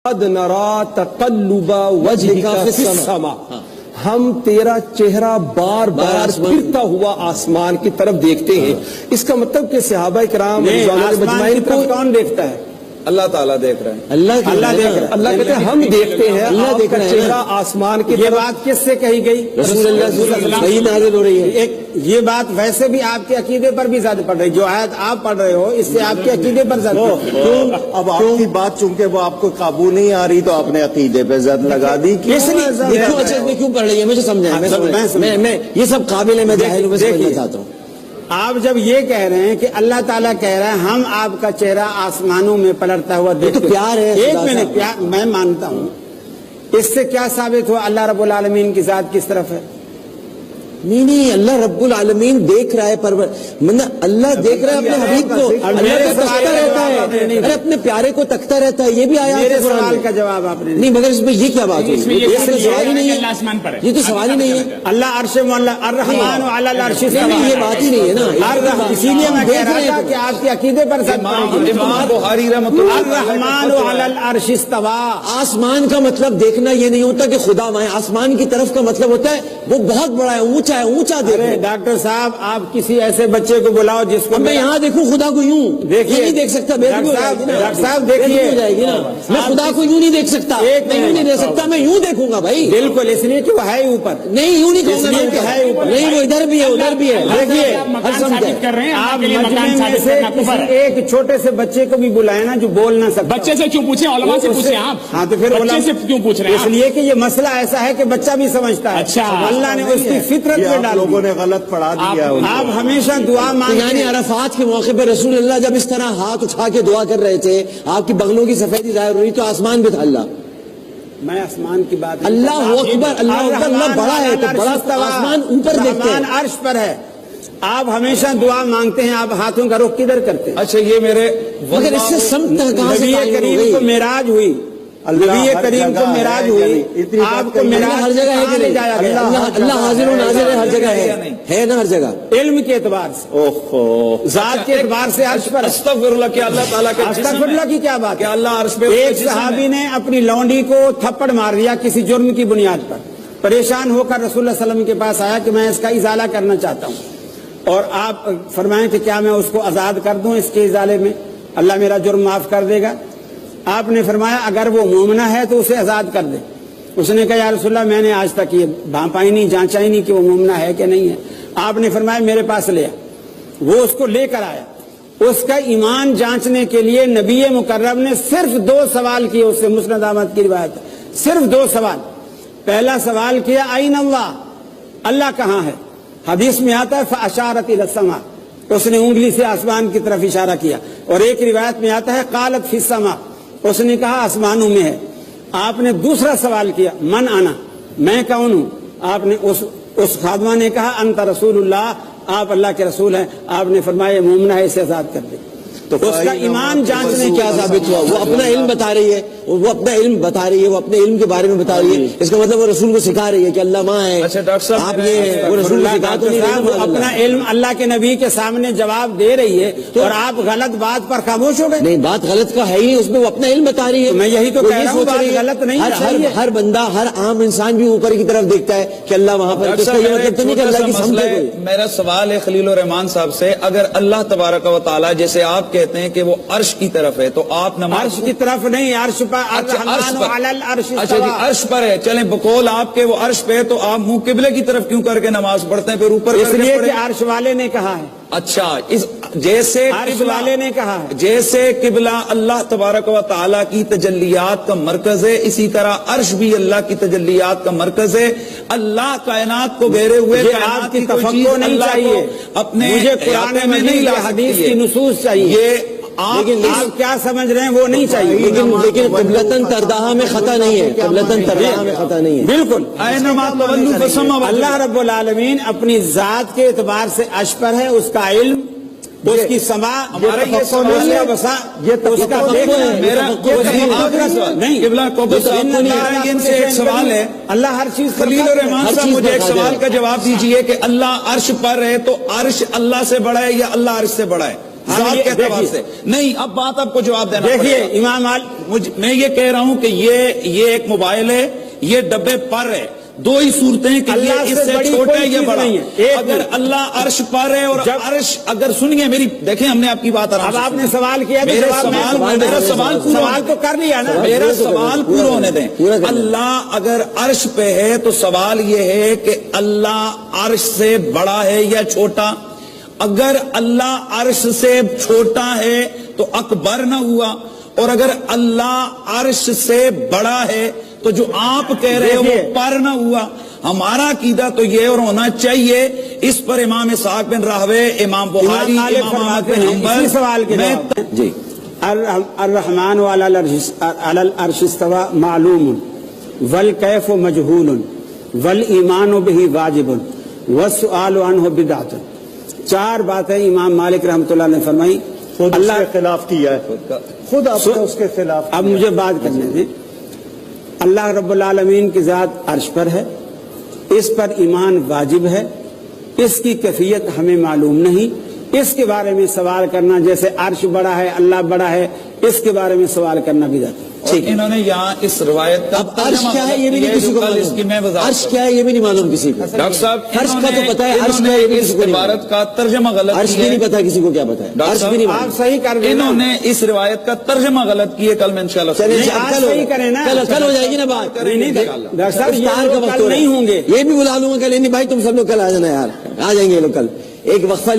قد نرا تقلب وجهك فی السماء، ہم تیرا چہرہ بار بار پھرتا ہوا آسمان کی طرف دیکھتے ہیں۔ اس کا مطلب کہ صحابہ کرام مجمعین کو کون دیکھتا ہے؟ اللہ تعالیٰ دیکھ رہے ہیں۔ اللہ دیکھ رہے ہیں۔ اللہ کہتے ہیں ہم دیکھتے ہیں اللہ آپ کا چہرہ آسمان کی یہ بات کس سے کہی گئی؟ رسول اللہ صلی اللہ علیہ وسلم وحی نازل ہو رہی ہے۔ یہ بات ویسے بھی آپ کے عقیدے پر بھی زیادہ پڑ رہی ہے، جو آیت آپ پڑھ رہے ہو اس سے آپ کے عقیدے پر زیادہ اب آپ کی بات چونکہ وہ آپ کو قابو نہیں آ رہی تو آپ نے عقیدے پہ زد لگا دی۔ کیوں پڑھ رہی ہے مجھے سمجھائیں، میں یہ سب قابل ہے، میں جاہل ہوں، میں سمجھنا چاہتا ہوں۔ آپ جب یہ کہہ رہے ہیں کہ اللہ تعالیٰ کہہ رہا ہے ہم آپ کا چہرہ آسمانوں میں پلٹتا ہوا دیکھتے ہیں، تو پیار ہے، ایک منٹ، پیار میں مانتا ہوں، اس سے کیا ثابت ہوا اللہ رب العالمین کی ذات کس طرف ہے؟ نہیں اللہ رب العالمین دیکھ رہا ہے، اللہ دیکھ رہا ہے اپنے حبیب کو، اللہ کو تکتا رہتا ہے، ارے اپنے پیارے کو تکتا رہتا ہے، یہ بھی آیا میرے سوال کا جواب آپ نے نہیں، مگر اس میں یہ کیا بات ہے؟ یہ سوال ہی نہیں ہے، یہ تو سوال ہی نہیں ہے۔ اللہ عرش الرحمن علی العرش استوى، یہ بات ہی نہیں ہے نا، اسی لیے میں کہہ رہا تھا کہ آپ کے عقیدے پر امام بخاری رحمۃ اللہ الرحمن علی العرش استوى، آسمان کا مطلب دیکھنا یہ نہیں ہوتا کہ خدا وہاں ہے، آسمان کی طرف کا مطلب ہوتا ہے وہ بہت بڑا ہے، اونچا ہے، اونچا دیکھو۔ ڈاکٹر صاحب آپ کسی ایسے بچے کو بلاؤ جس کو میں یہاں دیکھوں خدا کو یوں دیکھیے، نہیں دیکھ سکتا، ڈاکٹر صاحب دیکھیے ہو جائے گی نا، میں خدا کو یوں نہیں دیکھ سکتا، میں یوں نہیں دیکھ سکتا، میں یوں دیکھوں گا بھائی، بالکل، اس لیے کہ وہ ہے اوپر، نہیں یوں نہیں کہوں گا، نہیں وہ ادھر بھی ہے ادھر بھی ہے۔ دیکھیے آپ مجمع میں سے ایک چھوٹے سے بچے کو بھی بلائے نا جو بول نہ سکتا، بچے سے کیوں پوچھیں، علماء سے پوچھیں آپ۔ ہاں تو پھر بچے سے کیوں پوچھ رہے ہیں؟ اس لیے کہ یہ مسئلہ ایسا ہے کہ بچہ بھی سمجھتا ہے، اچھا اللہ نے اس کی فطرت میں ڈال لوگوں نے غلط پڑھا دیا۔ آپ ہمیشہ دعا مانگیں، یعنی عرفات کے موقع پہ رسول اللہ جب اس طرح ہاتھ اٹھا کے دعا کر رہے تھے، آپ کی بغلوں کی سفیدی ظاہر ہوئی تو آسمان بھی تھا اللہ، میں آسمان کی بات اللہ اکبر، اللہ اکبر، اللہ بڑا ہے تو بڑا آسمان اوپر دیکھتے ہیں، عرش پر ہے۔ آپ ہمیشہ دعا مانگتے ہیں، آپ ہاتھوں کا رخ کدھر کرتے ہیں؟ اچھا یہ میرے مگر اس سے سمت کہاں سے نبی قائم ہو کریم گئی؟ کو معراج ہوئی، نبی کریم کو معراج ہوئی، آپ کو معراج ہر جگہ ہے کہ نہیں؟ جایا گیا؟ اللہ حاضر و ناظر ہے، ہر جگہ ہے نا، ہر جگہ علم کے اعتبار سے، ذات کے اعتبار سے عرش پر۔ استغفر اللہ کہ اللہ تعالیٰ کے استغفر اللہ کی کیا بات کہ ہے؟ اللہ عرش پہ ایک صحابی نے اپنی لونڈی کو تھپڑ مار دیا کسی جرم کی بنیاد پر، پریشان ہو کر رسول اللہ صلی اللہ علیہ وسلم کے پاس آیا کہ میں اس کا ازالہ کرنا چاہتا ہوں، اور آپ فرمائیں کہ کیا میں اس کو آزاد کر دوں اس کے ازالے میں، اللہ میرا جرم معاف کر دے گا؟ آپ نے فرمایا اگر وہ مومنہ ہے تو اسے آزاد کر دے۔ اس نے کہا یا رسول اللہ میں نے آج تک یہ بھانپا ہی نہیں، جانچا ہی نہیں کہ وہ مومنہ ہے کہ نہیں ہے۔ آپ نے فرمایا میرے پاس لے آ، وہ اس کو لے کر آیا، اس کا ایمان جانچنے کے لیے نبی مکرم نے صرف 2 سوال کیے، اس سے مسند احمد کی روایت ہے، صرف 2 سوال۔ پہلا سوال کیا این اللہ، اللہ کہاں ہے؟ حدیث میں آتا ہے فاشارت الی السماء، اس نے انگلی سے آسمان کی طرف اشارہ کیا، اور ایک روایت میں آتا ہے قالت فی السماء، اس نے کہا آسمانوں میں ہے۔ آپ نے دوسرا سوال کیا من انا، میں کون ہوں؟ آپ نے اس خادمہ نے کہا انت رسول اللہ، آپ اللہ کے رسول ہیں۔ آپ نے فرمایا مومنہ ہے، اسے آزاد کر دے۔ تو اس کا ایمان جانچنے کیا ثابت ہوا؟ وہ اپنا علم بتا رہی ہے، وہ اپنا علم بتا رہی ہے، وہ اپنے علم کے بارے میں بتا رہی ہے، اس کا مطلب وہ رسول کو سکھا رہی ہے کہ اللہ وہاں ہے۔ اچھا ڈاکٹر صاحب، آپ یہ وہ رسول کو سکھا تو نہیں رہے، وہ اپنا علم اللہ کے نبی کے سامنے جواب دے رہی ہے اور آپ غلط بات پر خاموش ہو گئے۔ نہیں بات غلط کا ہے ہی، اس میں وہ اپنا علم بتا رہی ہے۔ میں یہی تو کہہ رہا ہوں، بات غلط نہیں ہے۔ ہر بندہ، ہر عام انسان بھی اوپر کی طرف دیکھتا ہے کہ اللہ وہاں پر، اس کا یہ مطلب تو نہیں کہ اللہ کی سمجھے کوئی۔ میرا سوال ہے خلیل الرحمان صاحب سے، اگر اللہ تبارک و تعالیٰ جیسے آپ کہتے ہیں کہ وہ عرش کی طرف ہے تو آپ نماز عرش کی طرف نہیں، عرش پر، اچھا جی عرش پر ہے، چلیں بقول آپ کے وہ عرش پہ، تو آپ منہ قبلے کی طرف کیوں کر کے نماز پڑھتے ہیں پھر اوپر؟ اس لیے کہ عرش والے نے کہا ہے۔ اچھا جیسے عرش والے نے کہا ہے، جیسے قبلہ اللہ تبارک و تعالیٰ کی تجلیات کا مرکز ہے، اسی طرح عرش بھی اللہ کی تجلیات کا مرکز ہے۔ اللہ کائنات کو گھیرے ہوئے، آپ کی تفقع نہیں چاہیے، اپنے مجھے قرآن میں نہیں، حدیث کی نصوص چاہیے، یہ آپ کیا سمجھ رہے ہیں وہ نہیں چاہیے، لیکن قبلتاً ترداہ میں خطا نہیں ہے، قبلتاً ترداہ میں خطا نہیں ہے، بالکل۔ اللہ رب العالمین اپنی ذات کے اعتبار سے عرش پر ہے، اس کا علم، اس کی سماع، سوال ہے اللہ ہر چیز۔ خلیل الرحمان صاحب مجھے ایک سوال کا جواب دیجئے کہ اللہ عرش پر ہے تو عرش اللہ سے بڑا ہے یا اللہ عرش سے بڑا ہے؟ ذات کے اعتبار سے نہیں. اب بات آپ کو جواب دینا دیکھیے پڑے گا. امام میں یہ کہہ رہا ہوں کہ یہ ایک موبائل ہے, یہ ڈبے پر ہے, دو ہی صورتیں ہیں کہ اللہ یہ اس سے سے بڑی چھوٹا کوئی ہے یا چیز بڑا. نہیں ہے. اگر اللہ عرش پر ہے اور جب- عرش اگر سنیے میری, دیکھیں ہم نے آپ کی بات اب آپ نے سوال کیا تو میرا سوال تو کر لیا نا. میرا سوال پورا ہونے دیں. اللہ اگر عرش پہ ہے تو سوال یہ ہے کہ اللہ عرش سے بڑا ہے یا چھوٹا. اگر اللہ عرش سے چھوٹا ہے تو اکبر نہ ہوا, اور اگر اللہ عرش سے بڑا ہے تو جو آپ کہہ رہے ہو وہ پر نہ ہوا. ہمارا عقیدہ تو یہ اور ہونا چاہیے. اس پر امام اسحاق بن راہوے, امام بخاری, امام احمد بن حنبل, سوال کے جی الرحمن علی العرش استوى معلوم والکیف مجہول والایمان بہ واجب والسؤال عنہ بدعۃ. 4 باتیں امام مالک رحمۃ اللہ نے فرمائی. اللہ کے خلاف کیا ہے, خود آپ نے اس کے خلاف. اب مجھے بات کرنے دیں. اللہ رب العالمین کی ذات عرش پر ہے, اس پر ایمان واجب ہے, اس کی کیفیت ہمیں معلوم نہیں. اس کے بارے میں سوال کرنا جیسے عرش بڑا ہے اللہ بڑا ہے, اس کے بارے میں سوال کرنا بھی جاتا ہے. ٹھیک, انہوں نے یہاں اس روایت کا اب عرش کیا ہے یہ بھی نہیں کسی کو معلوم. عرش کیا ہے یہ بھی نہیں معلوم کسی کو. ڈاکٹر صاحب عرش کا تو پتا ہے, عرش کیا ہے یہ بھی اس کسی کو نہیں معلوم. عبارت کا ترجمہ غلط عرش بھی نہیں پتا کسی کو کیا پتا ہے. عرش بھی نہیں آپ معلوم. صحیح کر رہے انہوں نے اس روایت کا ترجمہ غلط کیے. کل میں انشاءاللہ چلیں نہیں, آج صحیح کریں نا. کل ہو جائے گی نا بات. ڈاکٹر صاحب افطار کا وقت نہیں ہوں گے. یہ بھی بلا لوں گا کل. نہیں بھائی تم سب لوگ کل آ جانا یار, آ جائیں گے یہ لوگ کل. ایک وقفہ